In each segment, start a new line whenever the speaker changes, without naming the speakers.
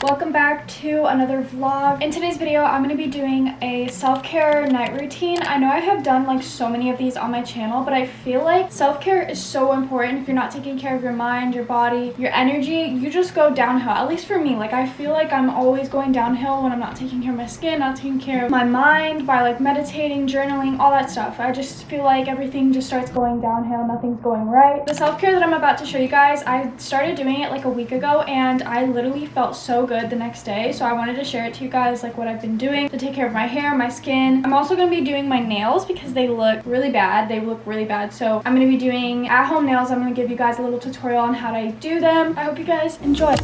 Welcome back to another vlog. In today's video, I'm going to be doing a self-care night routine. I know I have done like so many of these on my channel, but I feel like self-care is so important. If you're not taking care of your mind, your body, your energy, you just go downhill. At least for me, like I feel like I'm always going downhill when I'm not taking care of my skin, not taking care of my mind by like meditating, journaling, all that stuff. I just feel like everything just starts going downhill. Nothing's going right. The self-care that I'm about to show you guys, I started doing it like a week ago and I literally felt so good the next day, so I wanted to share it to you guys, like what I've been doing to take care of my hair, my skin. I'm also going to be doing my nails because they look really bad. So I'm going to be doing at-home nails. I'm going to give you guys a little tutorial on how to do them. I hope you guys enjoy.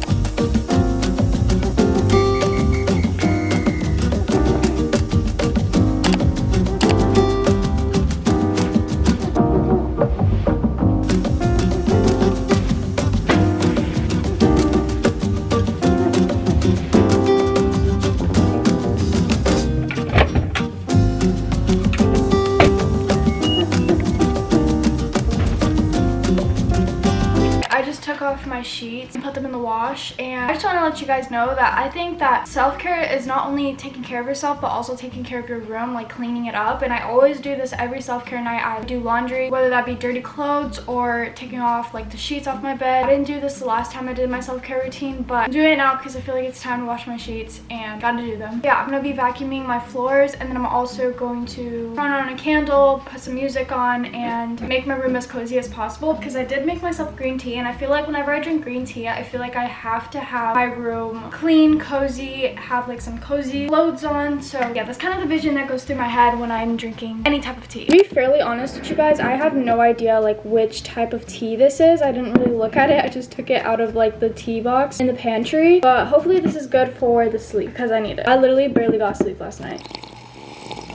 Took off my sheets and put them in the wash, and I just want to let you guys know that I think that self-care is not only taking care of yourself but also taking care of your room, like cleaning it up. And I always do this every self-care night. I do laundry, whether that be dirty clothes or taking off like the sheets off my bed. I didn't do this the last time I did my self-care routine, but I'm doing it now because I feel like it's time to wash my sheets and gotta do them. Yeah, I'm gonna be vacuuming my floors, and then I'm also going to turn on a candle, put some music on, and make my room as cozy as possible because I did make myself green tea, and I feel like whenever I drink green tea, I feel like I have to have my room clean, cozy, have like some cozy clothes on. So yeah, that's kind of the vision that goes through my head when I'm drinking any type of tea. To be fairly honest with you guys, I have no idea like which type of tea this is. I didn't really look at it. I just took it out of like the tea box in the pantry, but hopefully this is good for the sleep because I need it. I literally barely got sleep last night.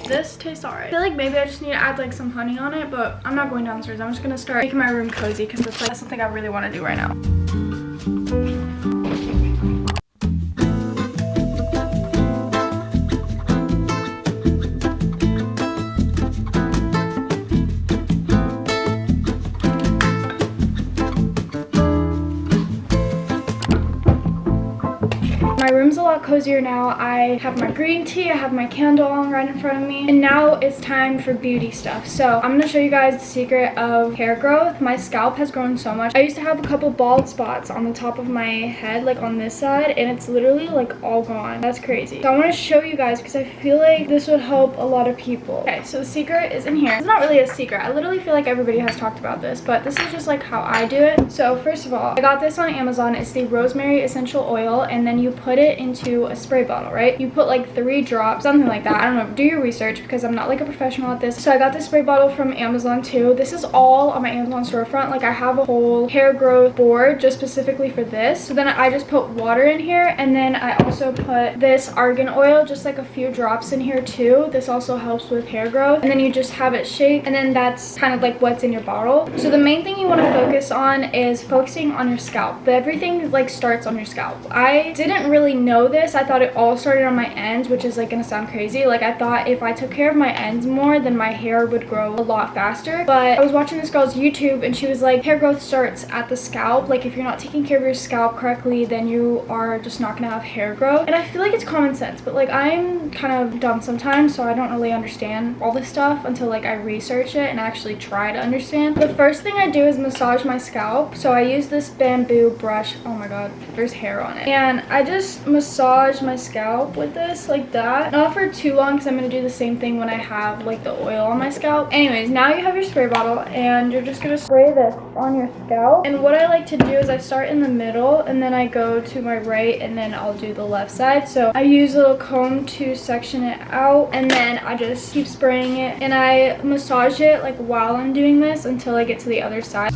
This tastes alright. I feel like maybe I just need to add like some honey on it, but I'm not going downstairs. I'm just gonna start making my room cozy because that's something I really want to do right now. My room's a lot cozier now. I have my green tea, I have my candle on right in front of me, and now it's time for beauty stuff. So I'm gonna show you guys the secret of hair growth. My scalp has grown so much. I used to have a couple bald spots on the top of my head, like on this side, and it's literally like all gone. That's crazy. So I want to show you guys because I feel like this would help a lot of people. Okay, so the secret is in here. It's not really a secret. I literally feel like everybody has talked about this, but this is just like how I do it. So first of all, I got this on Amazon. It's the rosemary essential oil, and then you put it into a spray bottle, right? You put like 3 drops, something like that. I don't know, do your research because I'm not like a professional at this. So I got this spray bottle from Amazon too. This is all on my Amazon storefront. Like I have a whole hair growth board just specifically for this. So then I just put water in here, and then I also put this argan oil, just like a few drops in here too. This also helps with hair growth, and then you just have it shake, and then that's kind of like what's in your bottle. So the main thing you want to focus on is focusing on your scalp. Everything like starts on your scalp. I didn't really know this. I thought it all started on my ends, which is like gonna sound crazy. Like I thought if I took care of my ends more, then my hair would grow a lot faster. But I was watching this girl's YouTube and she was like, hair growth starts at the scalp. Like if you're not taking care of your scalp correctly, then you are just not gonna have hair growth. And I feel like it's common sense, but like I'm kind of dumb sometimes, so I don't really understand all this stuff until like I research it and actually try to understand. The first thing I do is massage my scalp. So I use this bamboo brush. Oh my god, there's hair on it. And I just massage my scalp with this like that. Not for too long because I'm going to do the same thing when I have like the oil on my scalp. Anyways, now you have your spray bottle and you're just going to spray this on your scalp. And what I like to do is I start in the middle and then I go to my right and then I'll do the left side. So I use a little comb to section it out and then I just keep spraying it and I massage it like while I'm doing this until I get to the other side.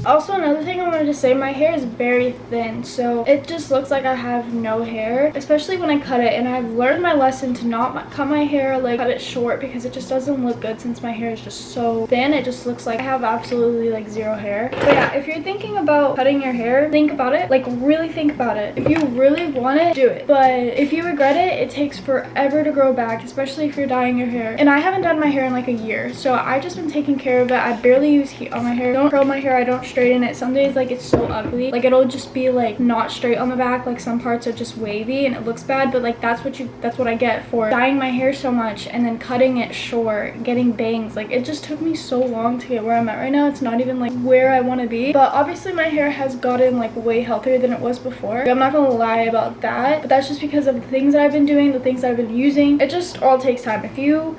Also, another thing I wanted to say, my hair is very thin, so it just looks like I have no hair, especially when I cut it. And I've learned my lesson to not cut my hair, like cut it short, because it just doesn't look good since my hair is just so thin. It just looks like I have absolutely like zero hair. But yeah, if you're thinking about cutting your hair, think about it, like really think about it. If you really want it, do it. But if you regret it, it takes forever to grow back, especially if you're dyeing your hair. And I haven't done my hair in like a year, so I've just been taking care of it. I barely use heat on my hair. I don't curl my hair, I don't straighten it. Some days like it's so ugly, like it'll just be like not straight on the back, like some parts are just wavy and it looks bad. But like that's what I get for dyeing my hair so much and then cutting it short, getting bangs. Like it just took me so long to get where I'm at right now. It's not even like where I want to be, but obviously my hair has gotten like way healthier than it was before. I'm not gonna lie about that, but that's just because of the things that I've been doing, the things that I've been using. It just all takes time. If you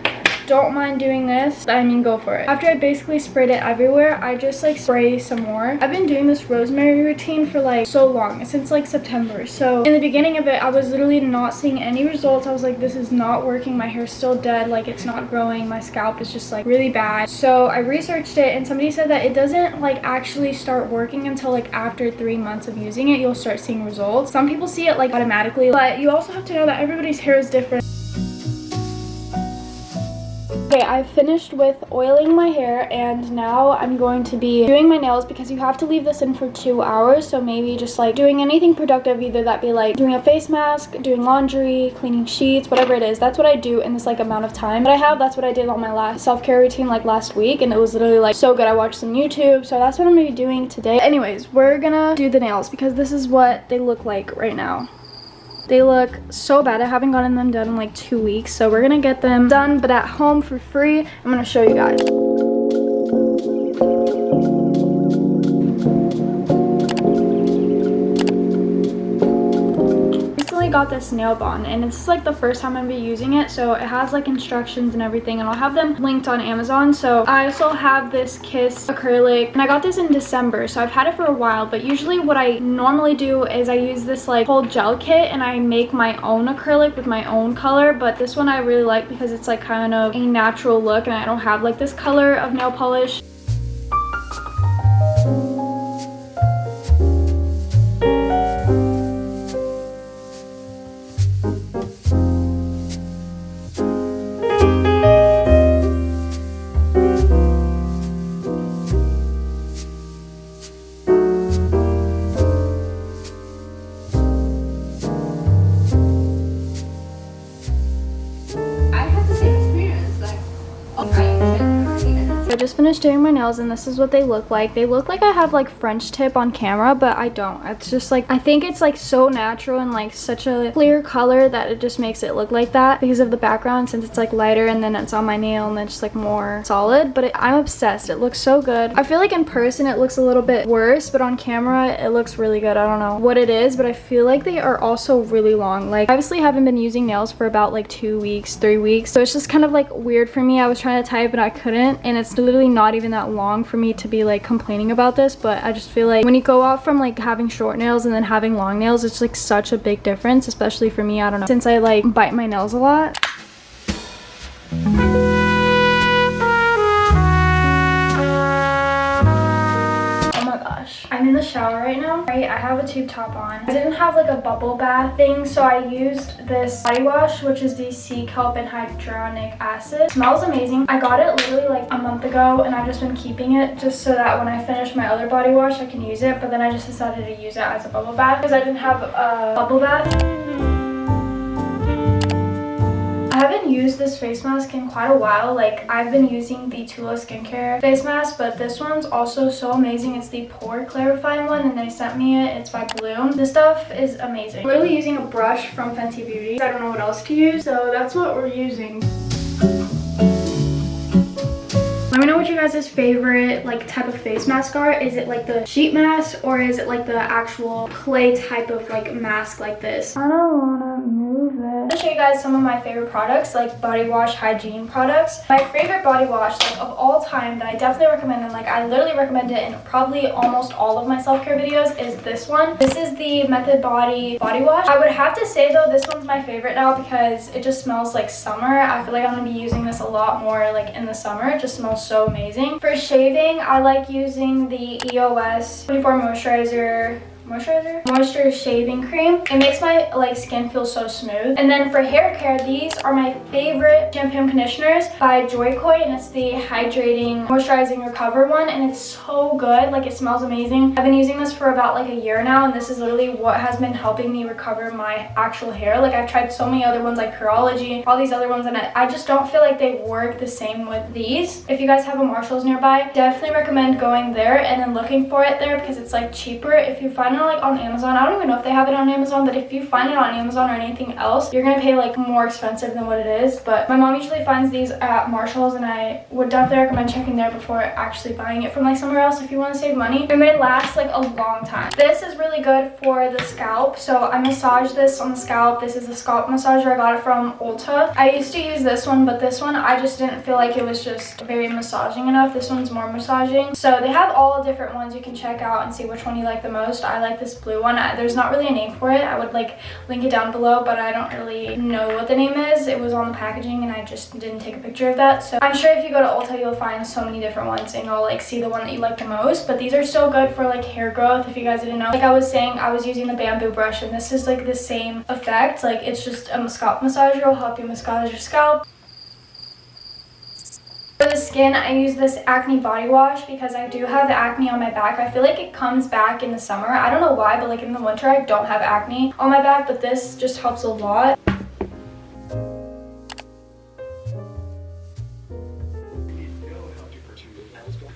don't mind doing this, I mean, go for it. After I basically sprayed it everywhere, I just like spray some more. I've been doing this rosemary routine for like so long, since like September. So in the beginning of it, I was literally not seeing any results. I was like, this is not working. My hair's still dead, like it's not growing. My scalp is just like really bad. So I researched it and somebody said that it doesn't like actually start working until like after 3 months of using it, you'll start seeing results. Some people see it like automatically, but you also have to know that everybody's hair is different. Okay, I've finished with oiling my hair and now I'm going to be doing my nails, because you have to leave this in for 2 hours. So maybe just like doing anything productive, either that be like doing a face mask, doing laundry, cleaning sheets, whatever it is. That's what I do in this like amount of time that I have. That's what I did on my last self-care routine like last week, and it was literally like so good. I watched some YouTube, so that's what I'm gonna be doing today. Anyways, we're gonna do the nails because this is what they look like right now. They look so bad. I haven't gotten them done in like 2 weeks, so we're gonna get them done but at home for free. I'm gonna show you guys. Got this nail bond and it's like the first time I'm gonna be using it, so it has like instructions and everything, and I'll have them linked on Amazon. So I also have this Kiss acrylic and I got this in December, so I've had it for a while. But usually what I normally do is I use this like whole gel kit and I make my own acrylic with my own color. But this one I really like because it's like kind of a natural look and I don't have like this color of nail polish. I just finished doing my nails and this is what they look like. They look like I have like French tip on camera, but I don't. It's just like, I think it's like so natural and like such a clear color that it just makes it look like that because of the background, since it's like lighter and then it's on my nail and then it's like more solid. But I'm obsessed. It looks so good. I feel like in person it looks a little bit worse, but on camera it looks really good. I don't know what it is, but I feel like they are also really long. Like, I obviously haven't been using nails for about like 2 weeks, 3 weeks, so it's just kind of like weird for me. I was trying to type but I couldn't, and it's literally not even that long for me to be like complaining about this. But I just feel like when you go out from like having short nails and then having long nails, it's like such a big difference, especially for me. I don't know, since I like bite my nails a lot. I'm in the shower right now. I have a tube top on. I didn't have like a bubble bath thing, so I used this body wash, which is the sea kelp and hyaluronic acid. It smells amazing. I got it literally like a month ago and I've just been keeping it just so that when I finish my other body wash I can use it. But then I just decided to use it as a bubble bath because I didn't have a bubble bath. I haven't used this face mask in quite a while. Like, I've been using the Tula skincare face mask, but this one's also so amazing. It's the pore clarifying one and they sent me it. It's by Bloom. This stuff is amazing. I'm literally using a brush from Fenty Beauty. I don't know what else to use, so that's what we're using. Let me know what you guys' favorite like type of face mask are. Is it like the sheet mask or is it like the actual clay type of like mask like this? I don't wanna move. move it. I'm gonna show you guys some of my favorite products, like body wash, hygiene products. My favorite body wash, like of all time, that I definitely recommend, and like I literally recommend it in probably almost all of my self-care videos, is this one. This is the Method Body body wash. I would have to say though, this one's my favorite now because it just smells like summer. I feel like I'm gonna be using this a lot more like in the summer. It just smells so amazing. For shaving, I like using the EOS 24 moisture shaving cream. It makes my like skin feel so smooth. And then for hair care, these are my favorite shampoo and conditioners by Joy-Coy, and it's the hydrating moisturizing recover one, and it's so good. Like, it smells amazing. I've been using this for about like a year now, and this is literally what has been helping me recover my actual hair. Like, I've tried so many other ones like Paulichi, all these other ones, and I just don't feel like they work the same with these. If you guys have a Marshall's nearby, definitely recommend going there and then looking for it there because it's like cheaper. If you find it like on Amazon, I don't even know if they have it on Amazon, but if you find it on Amazon or anything else, you're gonna pay like more expensive than what it is. But my mom usually finds these at Marshall's, and I would definitely recommend checking there before actually buying it from like somewhere else if you want to save money. And it lasts like a long time. This is really good for the scalp, so I massage this on the scalp. This is a scalp massager. I got it from Ulta. I used to use this one, but this one I just didn't feel like it was just very massaging enough. This one's more massaging. So they have all different ones you can check out and see which one you like the most. I like this blue one. There's not really a name for it. I would like link it down below, but I don't really know what the name is. It was on the packaging and I just didn't take a picture of that. So I'm sure if you go to Ulta, you'll find so many different ones and you'll like see the one that you like the most. But these are so good for like hair growth, if you guys didn't know. Like I was saying, I was using the bamboo brush, and this is like the same effect. Like, it's just a scalp massager. It'll help you massage your scalp. For the skin, I use this acne body wash because I do have acne on my back. I feel like it comes back in the summer. I don't know why, but like in the winter I don't have acne on my back, but this just helps a lot.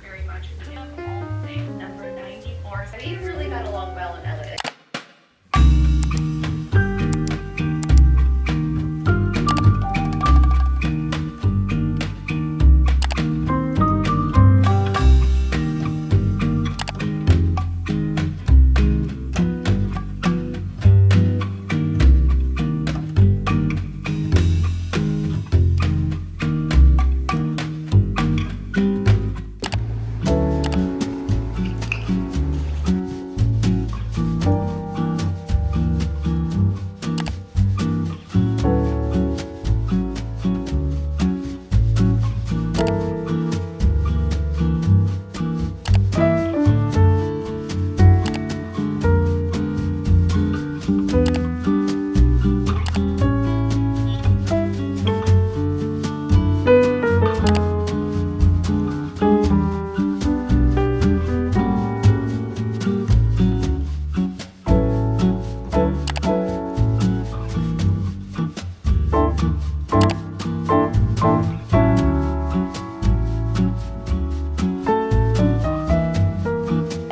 Very much all things number 94. So we really got along well in LA.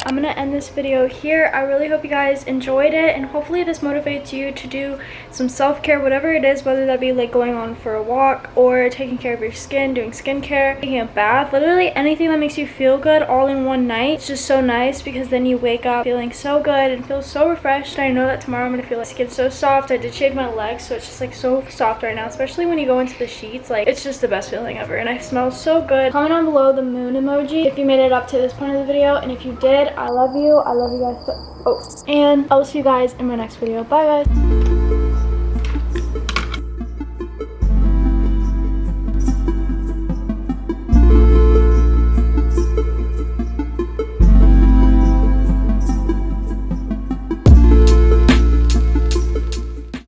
I'm gonna end this video here. I really hope you guys enjoyed it, and hopefully this motivates you to do some self-care, whatever it is, whether that be like going on for a walk or taking care of your skin, doing skincare, taking a bath, literally anything that makes you feel good all in one night. It's just so nice because then you wake up feeling so good and feel so refreshed. I know that tomorrow I'm gonna feel like skin so soft. I did shave my legs, so it's just like so soft right now, especially when you go into the sheets. Like, it's just the best feeling ever, and I smell so good. Comment down below the moon emoji if you made it up to this point of the video, and if you did, I love you. I love you guys so. Oh, and I'll see you guys in my next video. Bye guys.